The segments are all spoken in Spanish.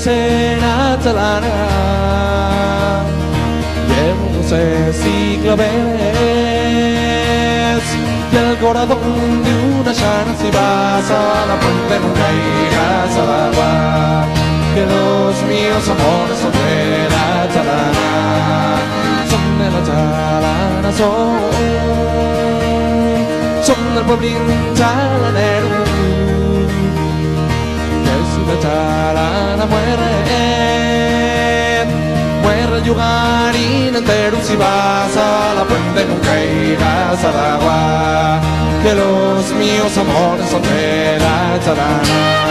en Atalana, llevo luces y claveles, y el corazón de una llana. Si vas a la puente nunca irás al agua, que los míos amores son de la Atalana, son de la Atalana, son del pueblín chalanero. La Atalana muere el lugarín entero. Si vas a la puente nunca irás al agua, que los míos amores son de la Atalana.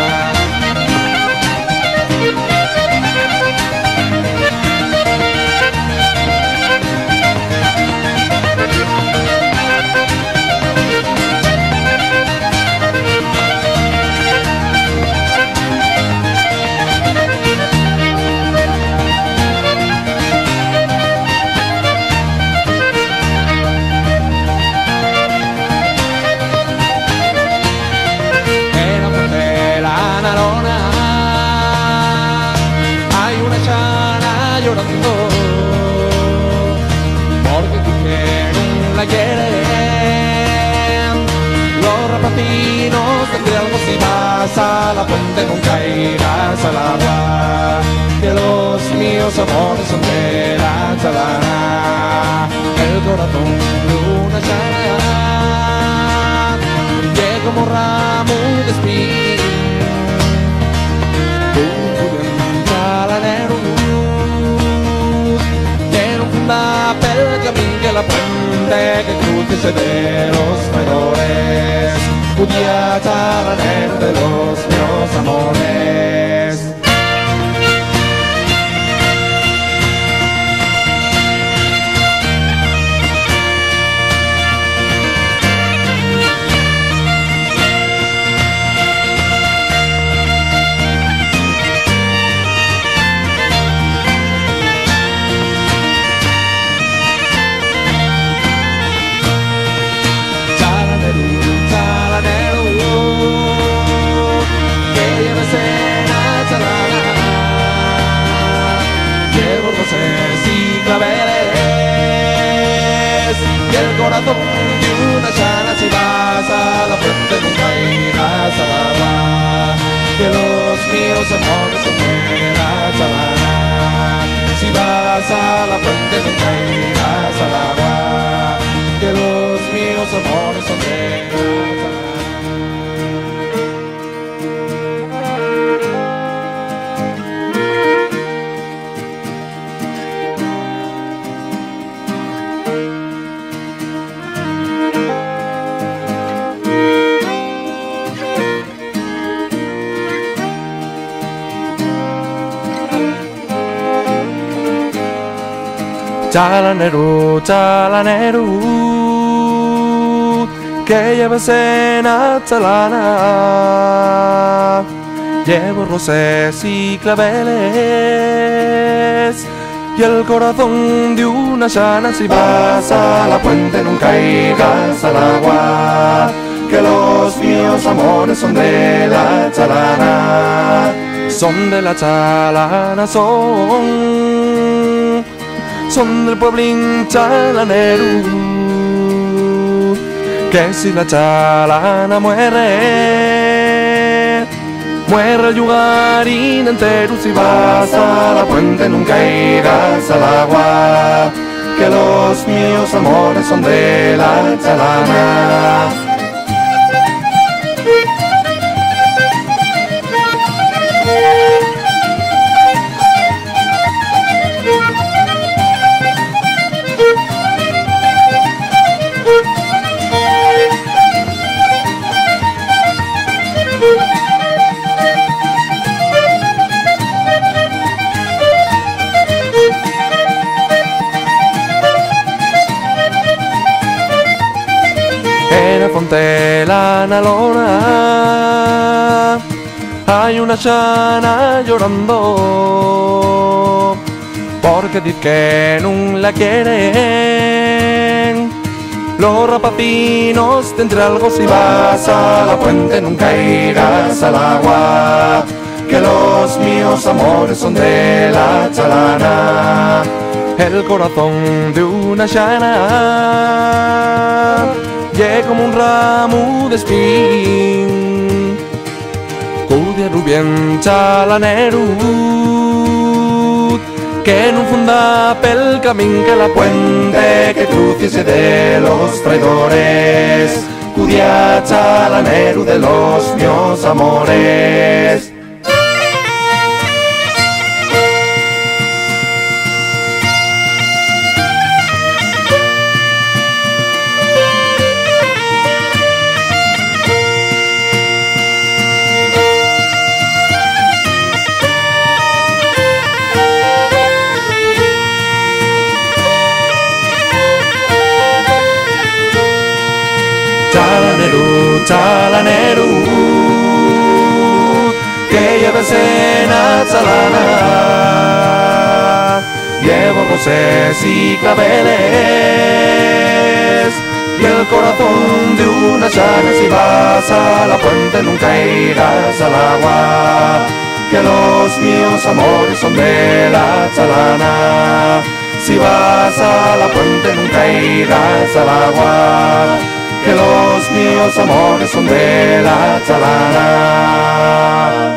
Porque dijeron la quieren los rapacinos tendré algo. Si vas a la puente nunca irás al agua, que los míos amores son de la Atalana, el corazón de una llana que como ramo de espín que la puente que cruce de los mayores, pudiera talanero de los míos amores. Y el corazón de una llana. Si vas a la puente nunca irás al agua, que los míos amores son de la Atalana. Si vas a la puente nunca irás al agua, que los míos amores son de la Atalana. Chalanero, chalanero, que lleves en Atalana, llevo rosas y claveles, y el corazón de una llana. Si vas a la puente nunca irás al agua, que los míos amores son de la Atalana, son de la Atalana, son del pueblín chalanero, que si la Atalana muere el lugarín entero. Si vas a la puente nunca irás al agua, que los míos amores son de la Atalana. Fonte la lona hay una llana llorando, porque dice que no la quieren los rapacinos tendré algo. Si vas a la puente nunca irás al agua, que los míos míos amores son de la chalana. El corazón de una llana llega como un ramo de espín, cudia rubien chalanerut, que no funda pel camín que la puente que cruciese de los traidores, cudia chalaneru de los míos amores. Chalaneru, chalaneru, que lleves en a chalana, llevo rosés y claveles, y el corazón de una llana. Si vas a la fuente nunca irás al agua, que los míos amores son de la chalana. Si vas a la fuente nunca irás al agua, que los míos amores son de la chalana.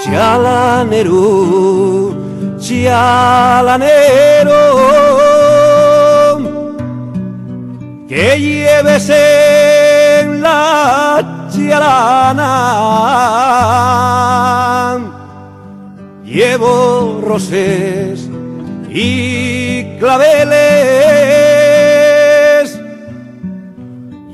Chalaneru, chalanero, que lleves en la chalana. Llevo rosés y claveles,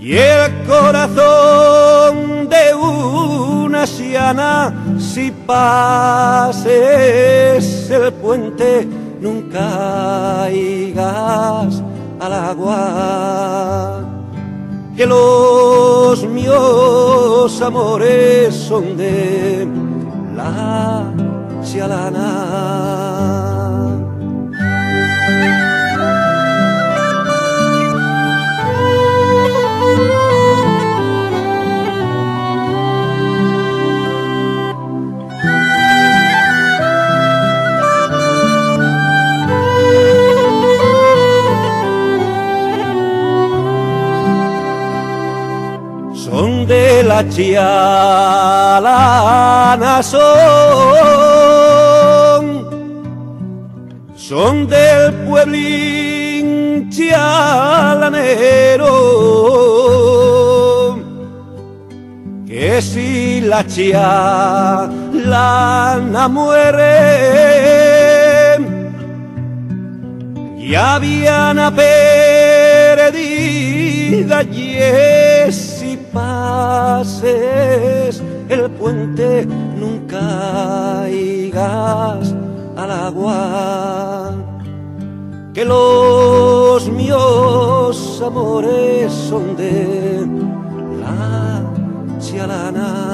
y el corazón de una siana. Si pases el puente nunca caigas al agua, que los míos amores son de la chalana. Son de la chalana, son del pueblín chalanero, que si la chalana muere, ya habían perdida, y si pases el puente nunca caigas al agua, que los míos amores son de la chalana.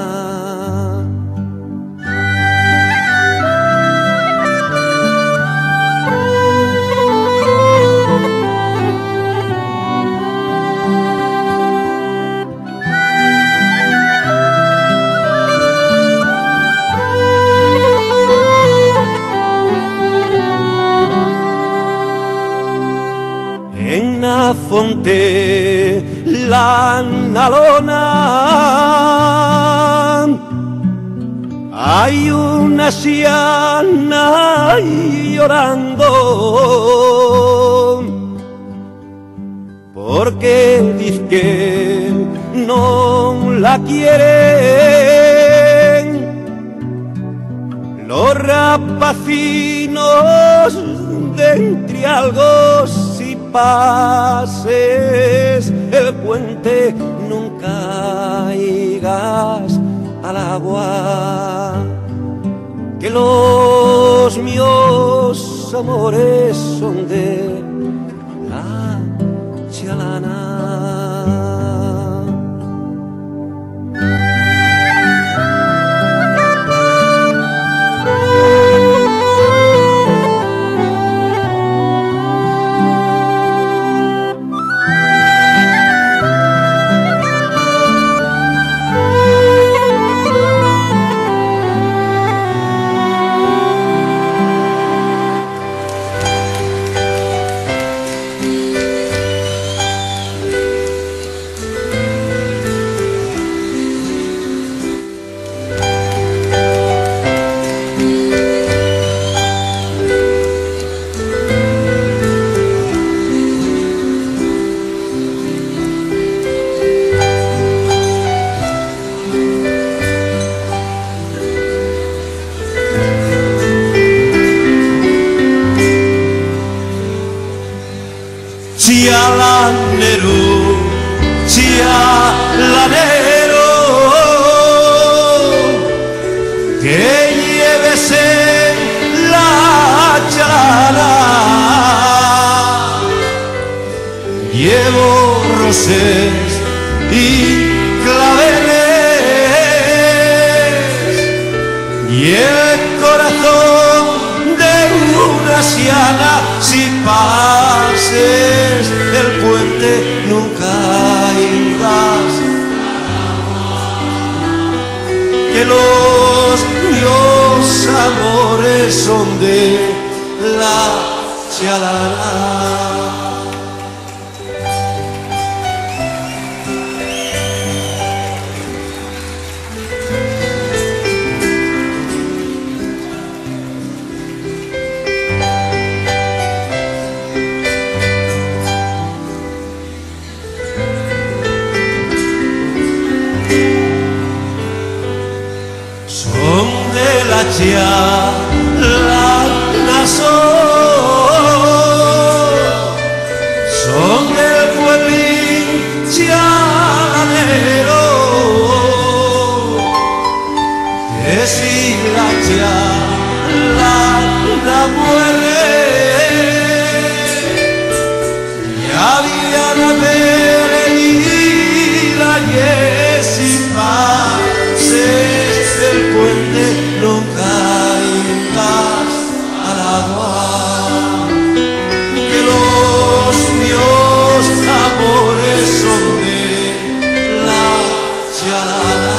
En la fonte la nalona hay una siana llorando, porque dice que no la quieren los rapacinos de Entrialgos. Si pases el puente nunca caigas al agua, que los míos amores son de la chalana. llevo rosés y claveles y el corazón de una anciana. Si pases el puente nunca irás, que los míos amores son de la chalana. La chalana son del pueblín chalanero, que si la chalana muere ya habían perdido y si pases el puente nunca irás al agua, que los míos amores son de la chalana.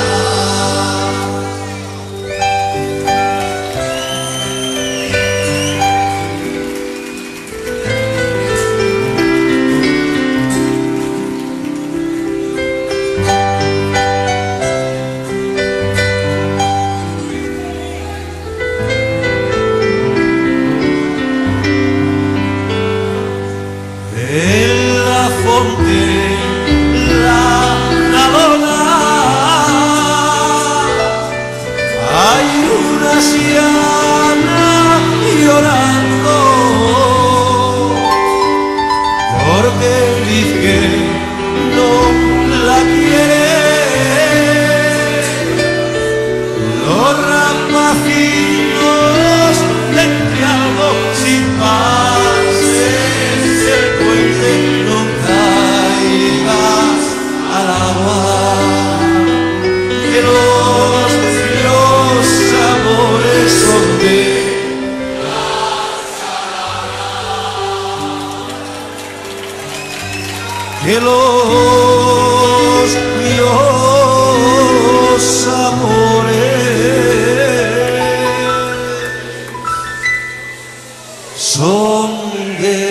Que los míos amores son de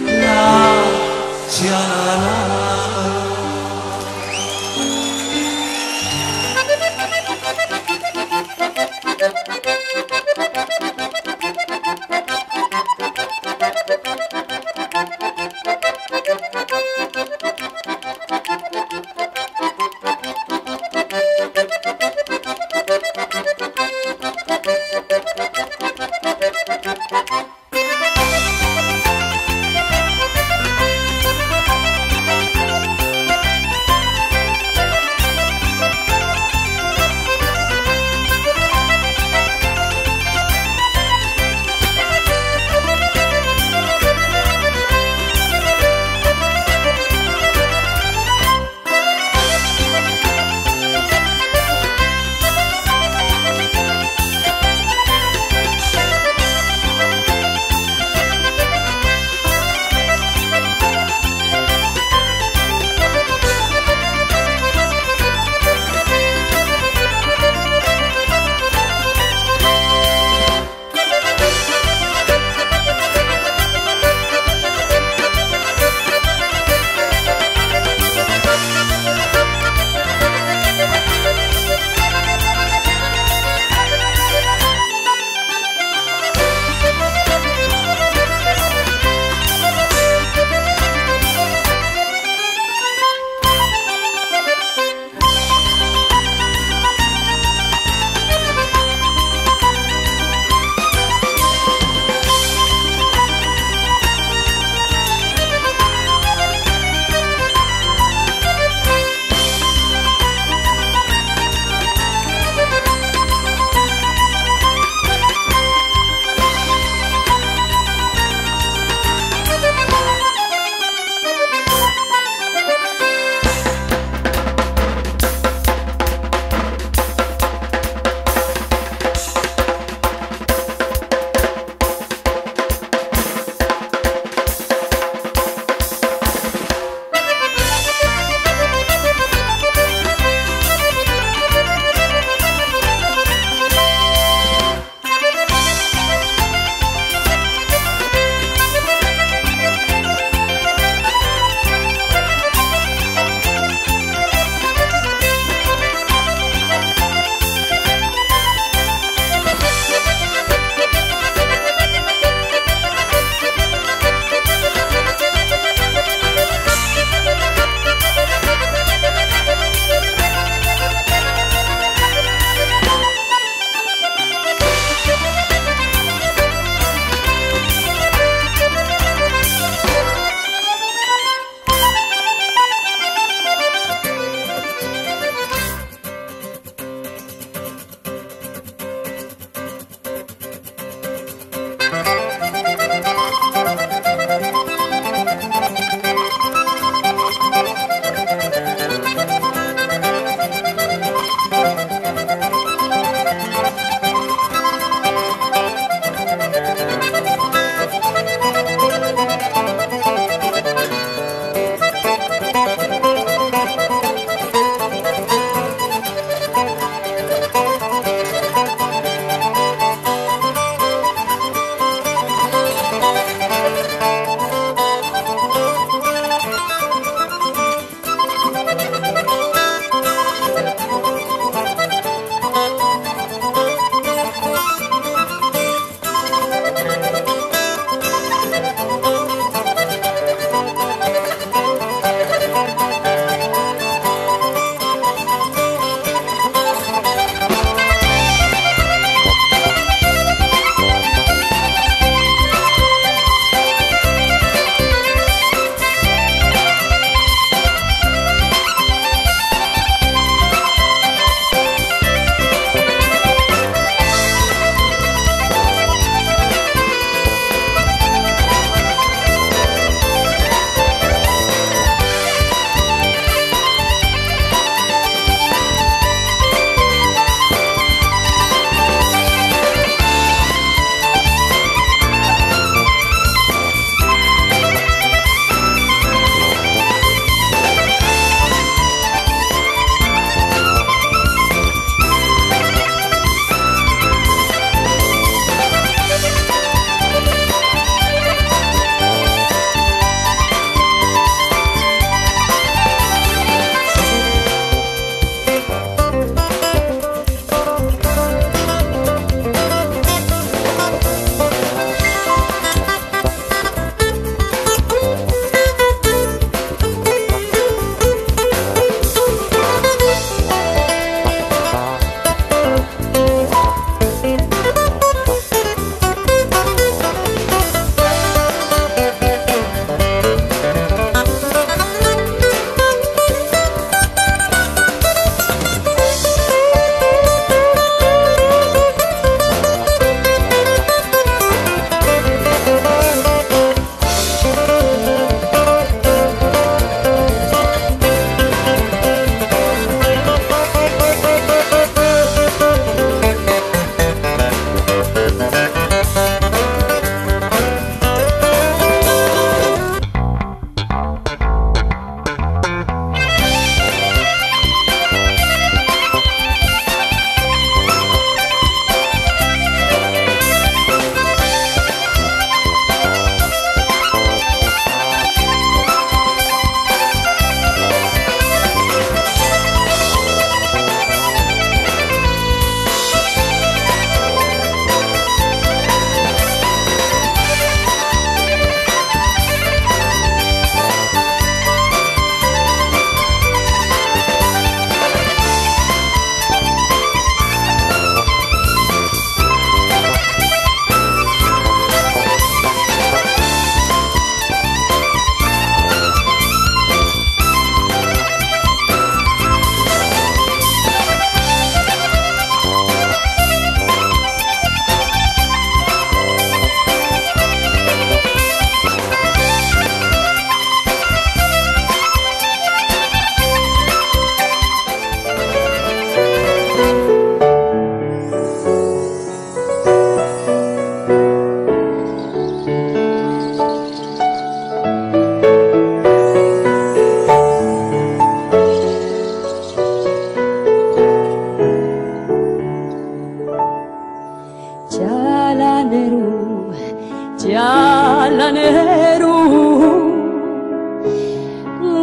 la chalana.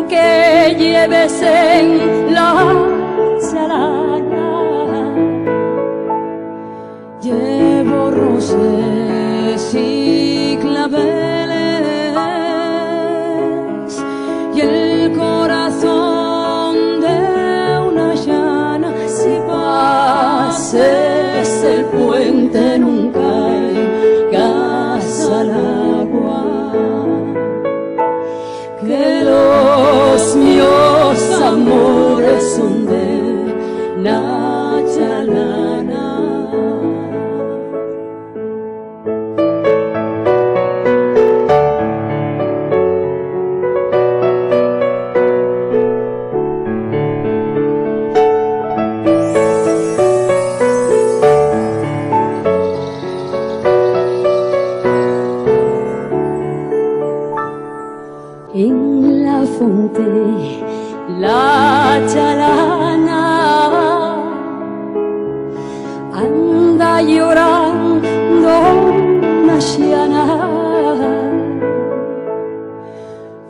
que lleves en la chalana. Llevo roses y claveles y el corazón de una llana. Si pases el puente nunca caigas al agua, que los míos amores son de Nachalana. En la fuente la chalana anda llorando una xiana,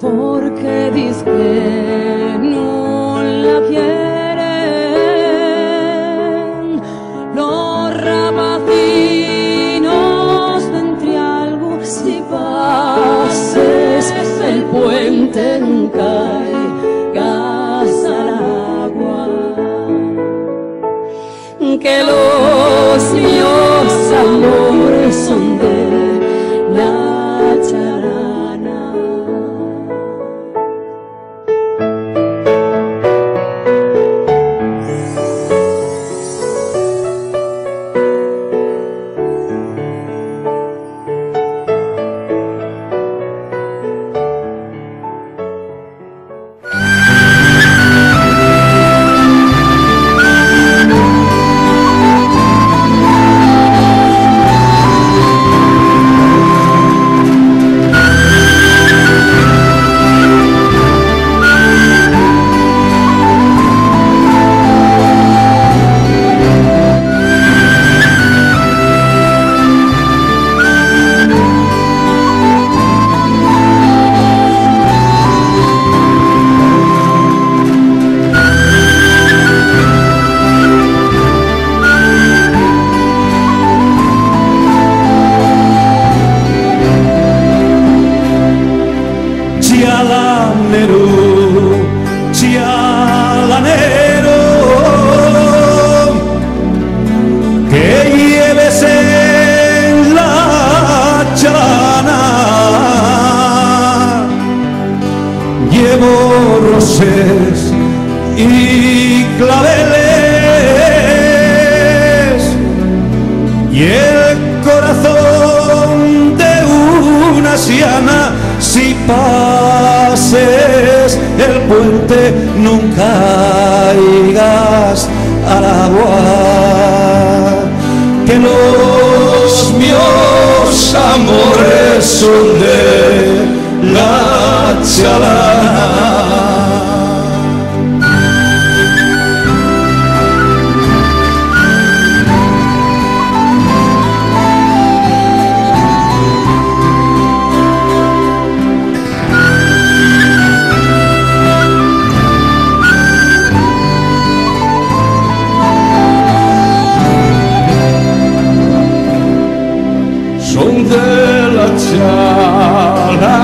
porque dice que no la quieren los rapacinos de Entrialgo. Si pases el puente nunca caigas al agua, que los míos amores son de Nachalana. Chialanero, que lleves en la chalana. Llevo roses y claveles y el corazón de una siana. Si pases el puente nunca caigas al agua, que los míos amores son de la chalana. Son de la chalana,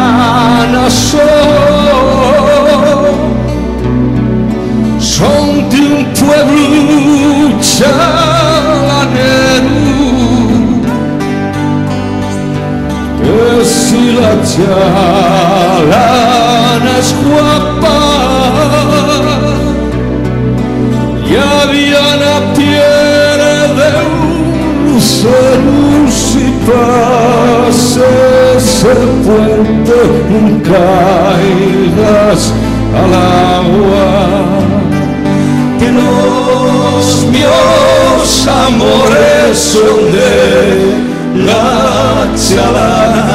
son de un pueblo chalanero, que si la chalana es guapa, ya viene a pierde un lucero. Si pases el puente nunca caigas al agua, que los míos amores son de la chalana.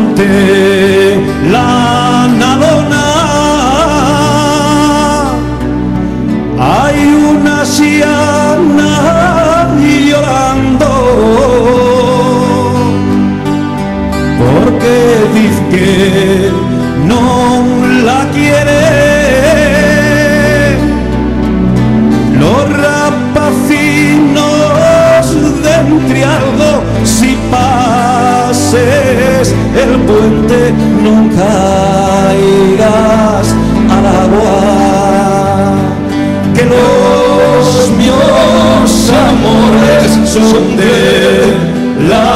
ante la nadona hay una anciana llorando, porque dice que no la quiere. Los rapacinos de Trialdo, si pases el puente no caigas al agua, que los míos amores son de la